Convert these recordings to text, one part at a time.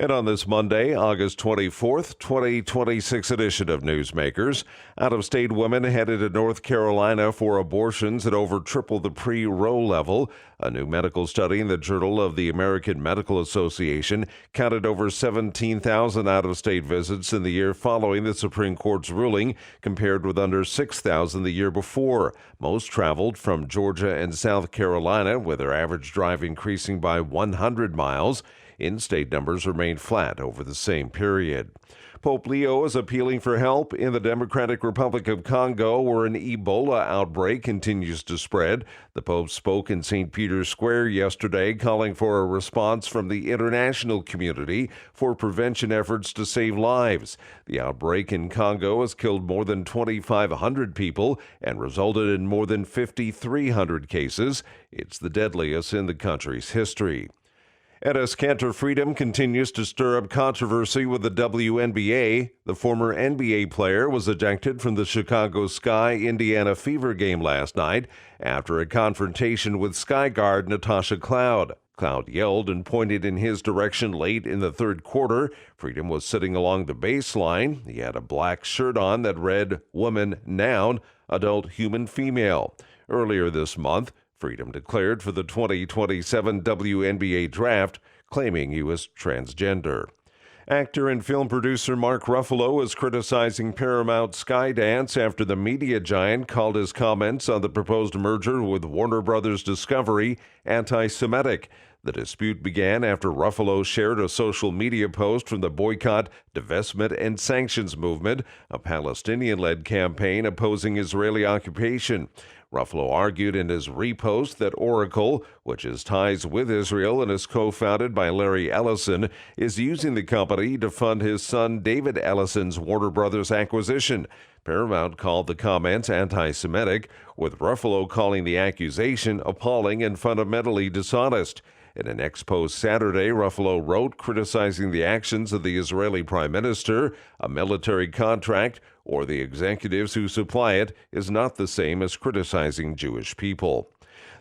And on this Monday, August 24th, 2026 edition of Newsmakers, out-of-state women headed to North Carolina for abortions at over triple the pre-Roe level. A new medical study in the Journal of the American Medical Association counted over 17,000 out-of-state visits in the year following the Supreme Court's ruling, compared with under 6,000 the year before. Most traveled from Georgia and South Carolina, with their average drive increasing by 100 miles. In-state numbers remained flat over the same period. Pope Leo is appealing for help in the Democratic Republic of Congo, where an Ebola outbreak continues to spread. The Pope spoke in St. Peter's Square yesterday, calling for a response from the international community for prevention efforts to save lives. The outbreak in Congo has killed more than 2,500 people and resulted in more than 5,300 cases. It's the deadliest in the country's history. Enes Kanter freedom continues to stir up controversy with the WNBA. The former NBA player was ejected from the Chicago Sky Indiana Fever game last night after a confrontation with Sky guard Natasha Cloud. Cloud yelled and pointed in his direction late in the third quarter. Freedom was sitting along the baseline. He had a black shirt on that read "Woman Noun, Adult Human Female." Earlier this month, Freedom declared for the 2027 WNBA draft, claiming he was transgender. Actor and film producer Mark Ruffalo is criticizing Paramount Skydance after the media giant called his comments on the proposed merger with Warner Brothers Discovery anti-Semitic. The dispute began after Ruffalo shared a social media post from the Boycott, Divestment, and Sanctions movement, a Palestinian-led campaign opposing Israeli occupation. Ruffalo argued in his repost that Oracle, which has ties with Israel and is co-founded by Larry Ellison, is using the company to fund his son David Ellison's Warner Brothers acquisition. Paramount called the comments anti-Semitic, with Ruffalo calling the accusation appalling and fundamentally dishonest. In an ex-post Saturday, Ruffalo wrote criticizing the actions of the Israeli prime minister, a military contract, or the executives who supply it is not the same as criticizing Jewish people.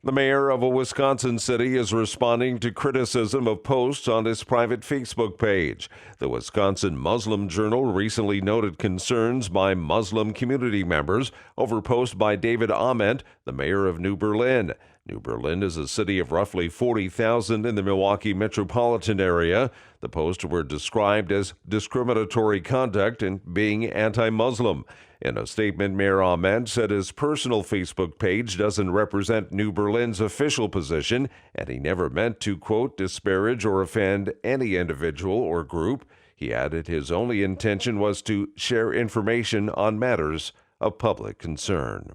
The mayor of a Wisconsin city is responding to criticism of posts on his private Facebook page. The Wisconsin Muslim Journal recently noted concerns by Muslim community members over posts by David Ament, the mayor of New Berlin. New Berlin is a city of roughly 40,000 in the Milwaukee metropolitan area. The posts were described as discriminatory conduct and being anti-Muslim. In a statement, Mayor Ahmed said his personal Facebook page doesn't represent New Berlin's official position, and he never meant to, quote, disparage or offend any individual or group. He added his only intention was to share information on matters of public concern.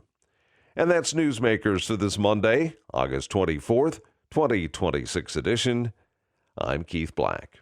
And that's Newsmakers for this Monday, August 24th, 2026 edition. I'm Keith Black.